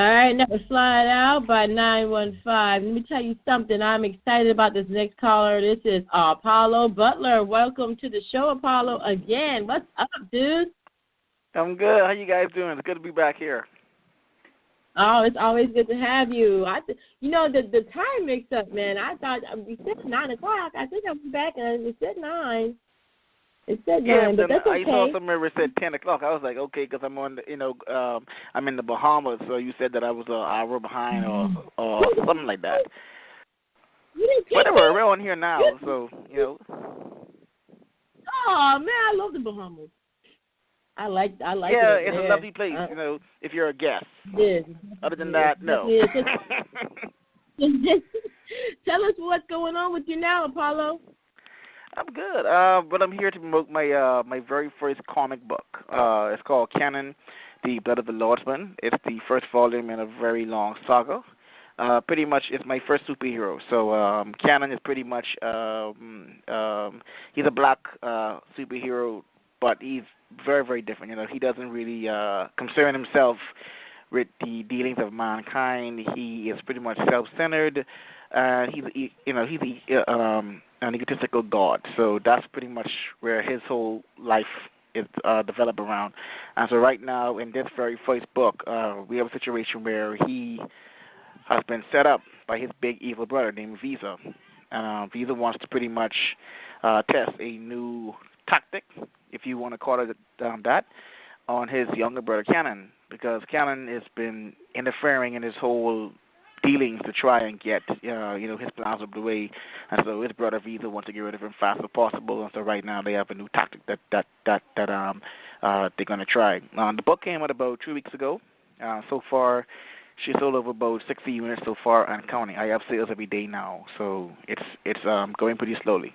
All right, now slide out by 915. Let me tell you something. I'm excited about this next caller. This is Apollo Butler. Welcome to the show, Apollo, again. What's up, dude? I'm good. How you guys doing? It's good to be back here. Oh, it's always good to have you. The time mixed up, man. I thought we said 9 o'clock. I think I went back and it said 9. It said 9, but that's okay. I saw somewhere where it said 10 o'clock. I was like, okay, because I'm on I'm in the Bahamas, so you said that I was an hour behind or something like that. Whatever, we're on here now, so. Oh, man, I love the Bahamas. I like it. Yeah, it's a lovely place, if you're a guest. Yes. Other than that, no. Tell us what's going on with you now, Apollo. I'm good, but I'm here to promote my my very first comic book. It's called Kannon, The Blood of the Lordsman. It's the first volume in a very long saga. Pretty much, it's my first superhero. So Kannon is pretty much he's a black superhero, but he's very, very different. He doesn't really concern himself with the dealings of mankind. He is pretty much self-centered. He's an egotistical god. So that's pretty much where his whole life is developed around. And so right now, in this very first book, we have a situation where he has been set up by his big evil brother named Visa. Visa wants to pretty much test a new tactic, if you want to call it that, on his younger brother Kannon, because Kannon has been interfering in his whole dealings to try and get his plans up the way, and so his brother Visa wants to get rid of him fast as possible, and so right now they have a new tactic that they're going to try. The book came out about 2 weeks ago. So far, she sold over about 60 units so far and counting. I have sales every day now, so it's going pretty slowly,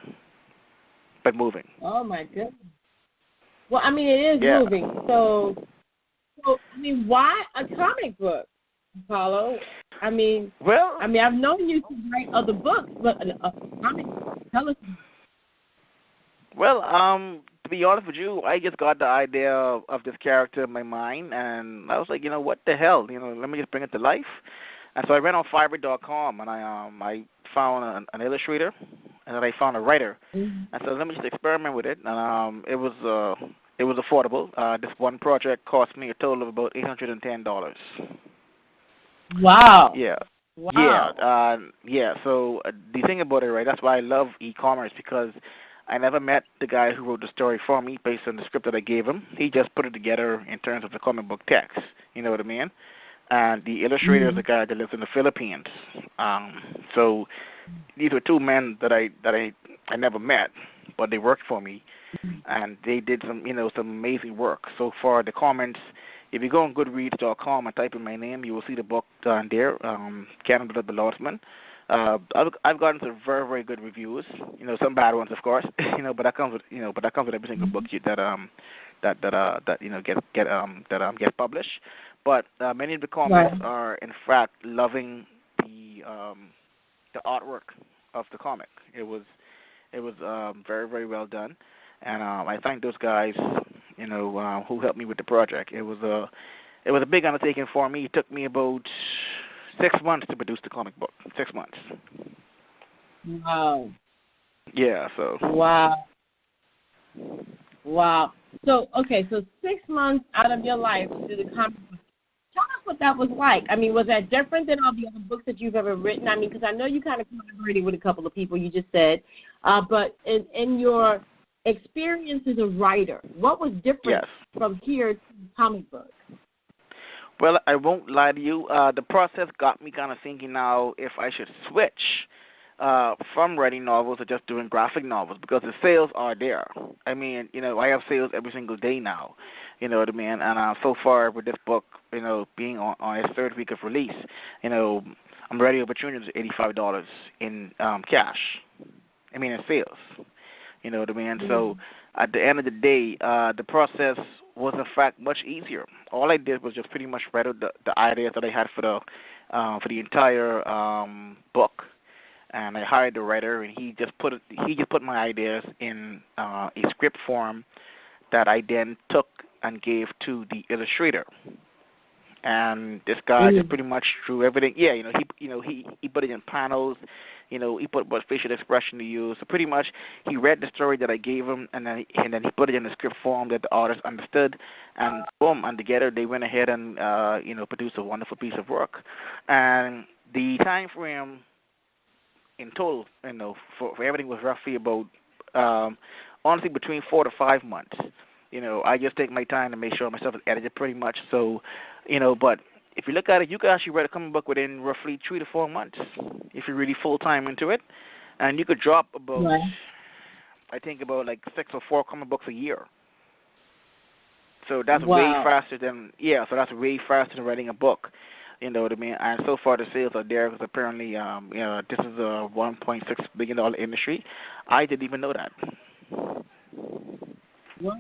but moving. Oh my goodness. Well, I mean, it is moving. So I mean, why a comic book, Apollo? I mean, I've known you to write other books, but a comic book, tell us. Well, to be honest with you, I just got the idea of this character in my mind, and I was like, what the hell? Let me just bring it to life. And so I ran on Fiverr.com, and I found an illustrator, and then I found a writer. Mm-hmm. And so let me just experiment with it. And it was affordable. This one project cost me a total of about $810. Wow. Yeah. Wow. Yeah. So the thing about it, right? That's why I love e-commerce, because I never met the guy who wrote the story for me based on the script that I gave him. He just put it together in terms of the comic book text. You know what I mean? And the illustrator is a guy that lives in the Philippines. So these were two men that I never met, but they worked for me, and they did some amazing work. So far, the comments, if you go on Goodreads.com and type in my name, you will see the book down there, Kannon, the Lordsman. I've gotten some very, very good reviews. Some bad ones, of course. But that comes with every single book that gets published. But many of the comments are, in fact, loving the artwork of the comic. It was very, very well done, and I thank those guys, who helped me with the project. It was a big undertaking for me. It took me about 6 months to produce the comic book. 6 months. Wow. Yeah. So. Wow. So 6 months out of your life to do the comic book. Tell us what that was like. I mean, was that different than all the other books that you've ever written? I mean, because I know you kind of collaborated with a couple of people, you just said. But in your experience as a writer, what was different from here to the comic book? Well, I won't lie to you. The process got me kind of thinking now if I should switch from writing novels to just doing graphic novels, because the sales are there. I mean, I have sales every single day now. You know what I mean? And so far with this book, being on its third week of release, I'm already over $285 in cash. I mean, in sales. You know what I mean? Mm-hmm. So at the end of the day, the process was in fact much easier. All I did was just pretty much write out the ideas that I had for the entire book, and I hired the writer, and he just put my ideas in a script form that I then took and gave to the illustrator. And this guy just pretty much drew everything. Yeah, he put it in panels. He put what facial expression to use. So pretty much, he read the story that I gave him, and then he put it in the script form that the artist understood, and boom, and together they went ahead and produced a wonderful piece of work. And the time frame in total, for everything was roughly about, honestly, between 4 to 5 months. I just take my time to make sure my stuff is edited pretty much. So, but if you look at it, you can actually write a comic book within roughly 3 to 4 months if you're really full time into it, and you could drop about, Right. I think about like 6 or 4 comic books a year. So that's Wow. way faster than So that's way faster than writing a book. You know what I mean? And so far the sales are there because apparently, this is a $1.6 billion industry. I didn't even know that. Wow.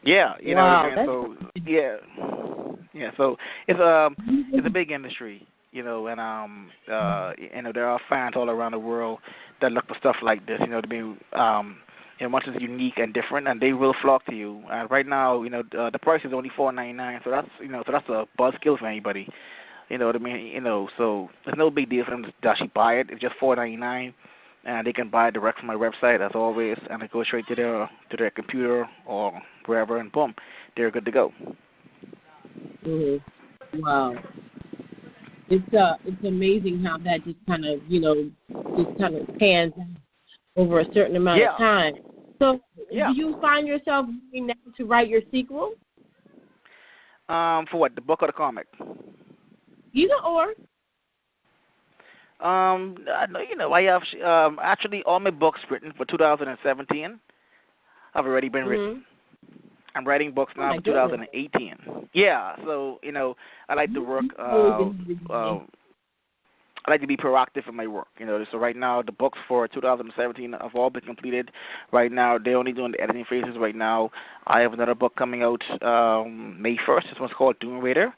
Yeah, you know what I mean. So so it's a big industry, and there are fans all around the world that look for stuff like this. You know what I mean? Once it's unique and different, and they will flock to you. Right now, the price is only $4.99, so that's a buzzkill for anybody. You know what I mean? So it's no big deal for them to actually buy it. It's just $4.99. And they can buy it direct from my website, as always, and it goes straight to their computer or wherever, and boom, they're good to go. Mm-hmm. Wow, it's amazing how that just kind of pans over a certain amount of time. So, do you find yourself moving now to write your sequel? For what, the book or the comic? Either or. I have actually all my books written for 2017 have already been written. I'm writing books now for 2018. Yeah, so I like to work. I like to be proactive in my work. So right now the books for 2017 have all been completed. Right now they're only doing the editing phases. Right now I have another book coming out May 1st. This one's called Doom Raider.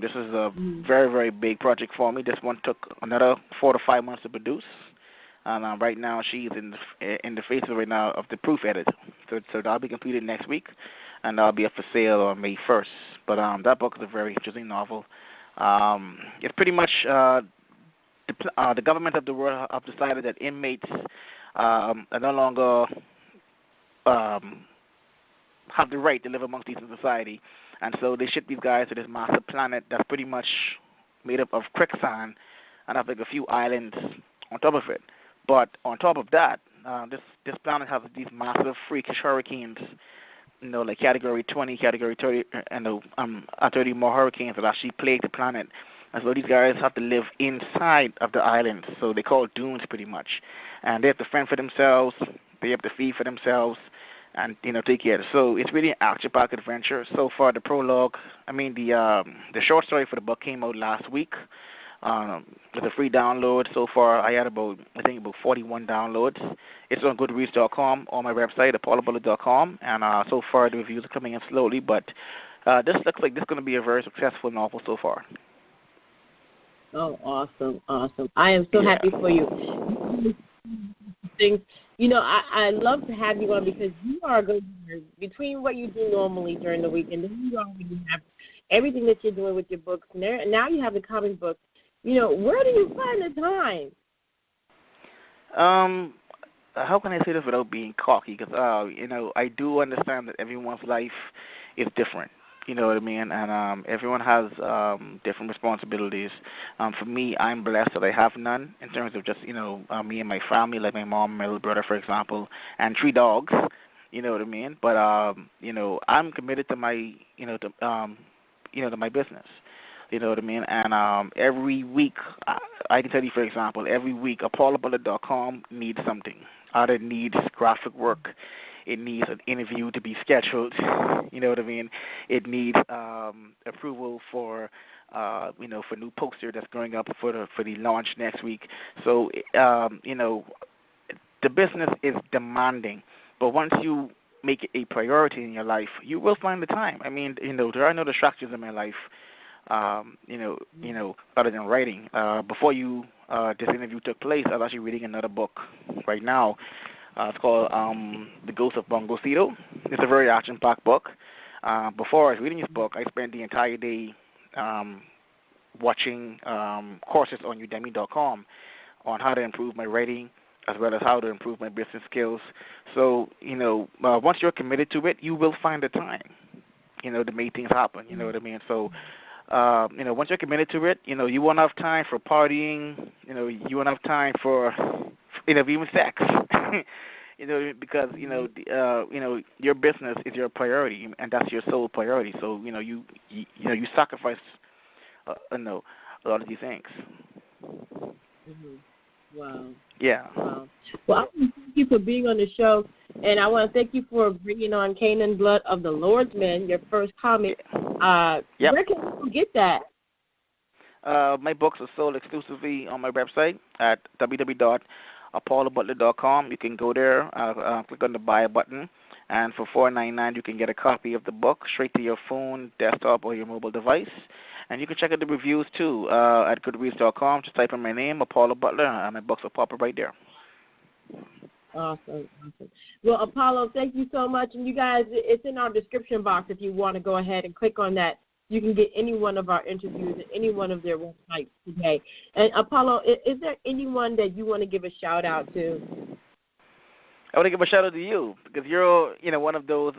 This is a very, very big project for me. This one took another 4 to 5 months to produce, and right now she's in the phases right now of the proof edit. So that'll be completed next week, and that'll be up for sale on May 1st. But that book is a very interesting novel. It's pretty much the government of the world have decided that inmates are no longer have the right to live amongst decent society. And so they ship these guys to this massive planet that's pretty much made up of quicksand and have like a few islands on top of it. But on top of that, this planet has these massive freakish hurricanes, like Category 20, Category 30, and 30 more hurricanes that actually plague the planet. And so these guys have to live inside of the islands. So they call dunes pretty much. And they have to fend for themselves. They have to feed for themselves. And take care. So it's really an action-packed adventure. So far, the prologue, the short story for the book came out last week. With a free download. So far, I had about 41 downloads. It's on Goodreads.com, on my website, apollobullard.com, and so far the reviews are coming in slowly. But this looks like this is going to be a very successful novel so far. Oh, awesome! I am so happy for you. Things. I love to have you on because you are a good leader. Between what you do normally during the week and then you already have everything that you're doing with your books. Now you have the comic books. Where do you find the time? How can I say this without being cocky? Because, I do understand that everyone's life is different. You know what I mean? And everyone has different responsibilities. For me, I'm blessed that I have none in terms of just, me and my family, like my mom, my little brother, for example, and 3 dogs. You know what I mean? But, I'm committed to my, to my business. You know what I mean? And every week, I can tell you, for example, every week, apollobullard.com needs something. Either it needs graphic work. It needs an interview to be scheduled. You know what I mean? It needs approval for, for new poster that's going up for the launch next week. So, the business is demanding. But once you make it a priority in your life, you will find the time. There are no distractions in my life. Other than writing. Before this interview took place, I was actually reading another book right now. It's called The Ghost of Bongocito. It's a very action-packed book. Before I was reading this book, I spent the entire day watching courses on Udemy.com on how to improve my writing as well as how to improve my business skills. So, once you're committed to it, you will find the time, to make things happen. You know what I mean? So, once you're committed to it, you won't have time for partying. You won't have time for, even sex. Because your business is your priority, and that's your sole priority. So, you sacrifice, a lot of these things. Mm-hmm. Wow. Yeah. Wow. Well, I want to thank you for being on the show, and I want to thank you for bringing on Kannon Blood of the Lordsman, your first comic. Yep. Where can people get that? My books are sold exclusively on my website at www.apollobutler.com. You can go there, click on the buy button, and for $4.99 you can get a copy of the book straight to your phone, desktop, or your mobile device. And you can check out the reviews, too, at goodreads.com. Just type in my name, Apollo Butler, and my books will pop up right there. Awesome. Well, Apollo, thank you so much. And you guys, it's in our description box if you want to go ahead and click on that. You can get any one of our interviews at any one of their websites today. And, Apollo, is there anyone that you want to give a shout-out to? I want to give a shout out to you because you're, one of those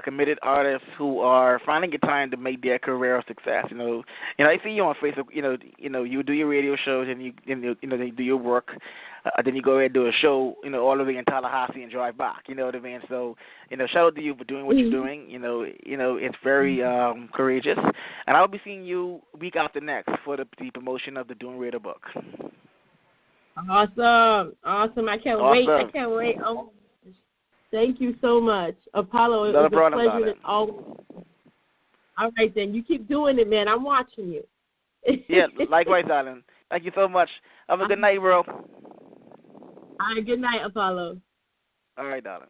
committed artists who are finding a time to make their career a success. I see you on Facebook. You do your radio shows and you do your work. Then you go ahead and do a show, all the way in Tallahassee and drive back. You know what I mean? So, shout out to you for doing what you're doing. It's very courageous. And I'll be seeing you week after next for the promotion of the Doing Radio book. Awesome. I can't wait. Oh, thank you so much, Apollo. It was a pleasure. All right, then. You keep doing it, man. I'm watching you. Yeah, likewise, darling. Thank you so much. Have a good night, bro. All right, good night, Apollo. All right, darling.